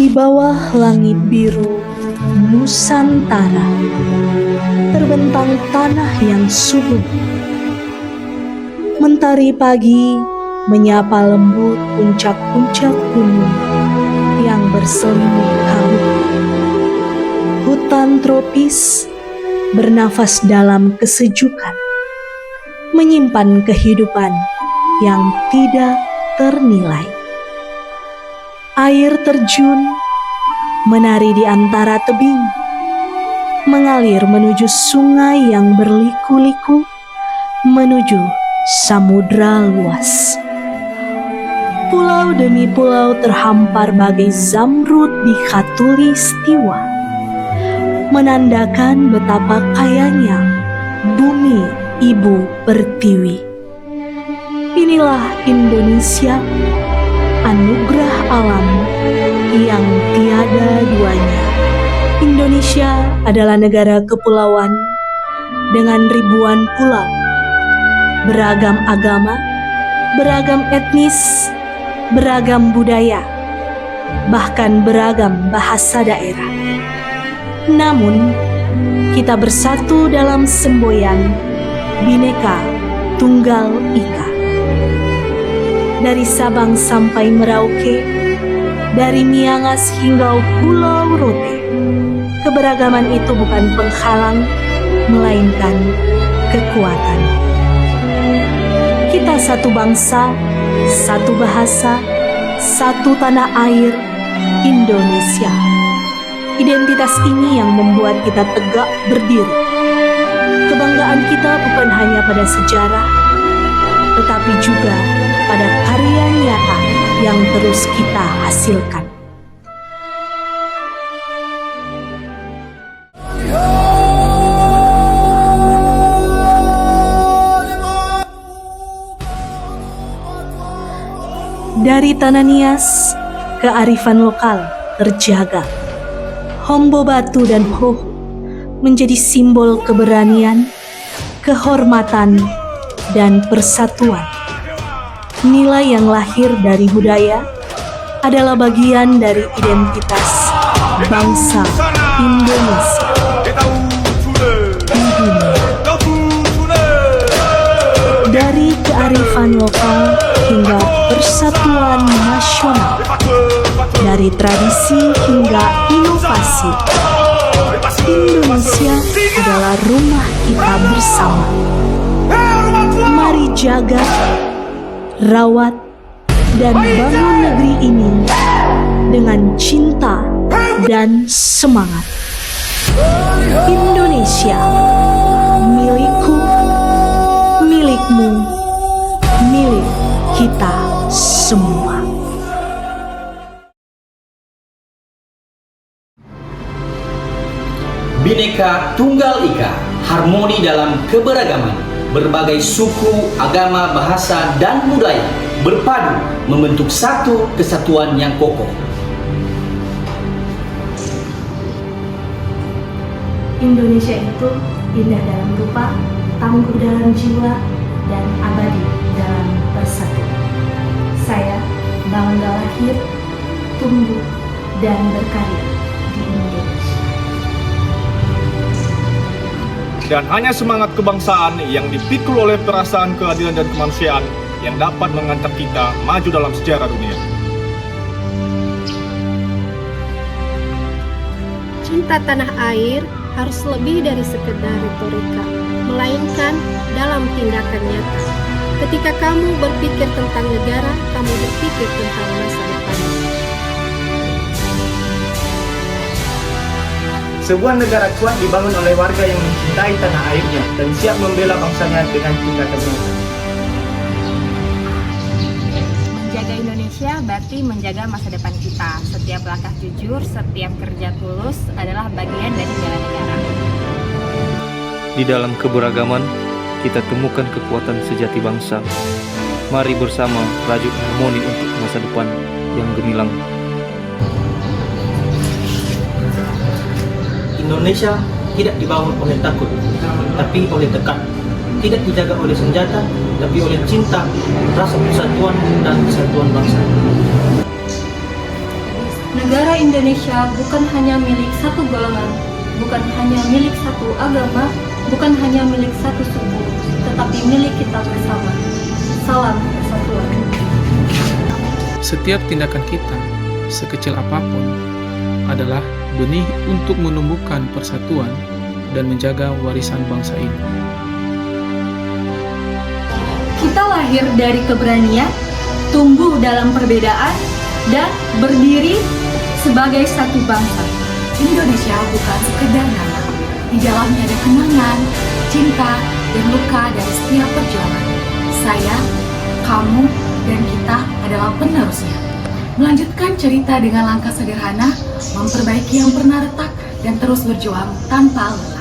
Di bawah langit biru Nusantara, terbentang tanah yang subur. Mentari pagi menyapa lembut puncak-puncak gunung yang berselimut kabut. Hutan tropis bernafas dalam kesejukan, menyimpan kehidupan yang tidak ternilai. Air terjun menari di antara tebing, mengalir menuju sungai yang berliku-liku, menuju samudra luas. Pulau demi pulau terhampar bagai zamrud di khatulistiwa, menandakan betapa kayanya bumi ibu pertiwi. Inilah Indonesia, anugerah alam yang tiada duanya. Indonesia adalah negara kepulauan dengan ribuan pulau, beragam agama, beragam etnis, beragam budaya, bahkan beragam bahasa daerah. Namun, kita bersatu dalam semboyan Bhinneka Tunggal Ika. Dari Sabang sampai Merauke, dari Miangas hingga Pulau Rote, keberagaman itu bukan penghalang, melainkan kekuatan. Kita satu bangsa, satu bahasa, satu tanah air, Indonesia. Identitas ini yang membuat kita tegak berdiri. Kebanggaan kita bukan hanya pada sejarah, tetapi juga pada karya nyata yang terus kita hasilkan. Dari tanah Nias, kearifan lokal terjaga. Hombo Batu dan Hoh menjadi simbol keberanian, kehormatan, dan persatuan. Nilai yang lahir dari budaya adalah bagian dari identitas bangsa Indonesia di dunia. Dari kearifan lokal hingga persatuan nasional, dari tradisi hingga inovasi, Indonesia adalah rumah kita bersama. Mari jaga, rawat, dan bangun negeri ini dengan cinta dan semangat. Indonesia, milikku, milikmu, milik kita semua. Bhinneka Tunggal Ika, harmoni dalam keberagaman. Berbagai suku, agama, bahasa, dan budaya berpadu membentuk satu kesatuan yang kokoh. Indonesia itu indah dalam rupa, tangguh dalam jiwa, dan abadi dalam persatuan. Saya bangga lahir, tumbuh, dan berkarya di Indonesia. Dan hanya semangat kebangsaan yang dipikul oleh perasaan keadilan dan kemanusiaan yang dapat mengantar kita maju dalam sejarah dunia. Cinta tanah air harus lebih dari sekedar retorika, melainkan dalam tindakan nyata. Ketika kamu berpikir tentang negara, kamu berpikir tentang masa depan. Sebuah negara kuat dibangun oleh warga yang mencintai tanah airnya dan siap membela bangsanya dengan tindakan nyata. Menjaga Indonesia berarti menjaga masa depan kita. Setiap langkah jujur, setiap kerja tulus adalah bagian dari bela negara. Di dalam keberagaman, kita temukan kekuatan sejati bangsa. Mari bersama rajut harmoni untuk masa depan yang gemilang. Indonesia tidak dibangun oleh takut, tapi oleh tekad. Tidak dijaga oleh senjata, tapi oleh cinta, rasa persatuan dan kesatuan bangsa. Negara Indonesia bukan hanya milik satu golongan, bukan hanya milik satu agama, bukan hanya milik satu suku, tetapi milik kita bersama. Salam persatuan. Setiap tindakan kita, sekecil apapun, adalah benih untuk menumbuhkan persatuan dan menjaga warisan bangsa ini. Kita lahir dari keberanian, tumbuh dalam perbedaan, dan berdiri sebagai satu bangsa. Indonesia bukan sekedar nama. Di dalamnya ada kenangan, cinta, dan luka dari setiap perjuangan. Saya, kamu, dan kita adalah penerusnya. Melanjutkan cerita dengan langkah sederhana, memperbaiki yang pernah retak, dan terus berjuang tanpa lelah.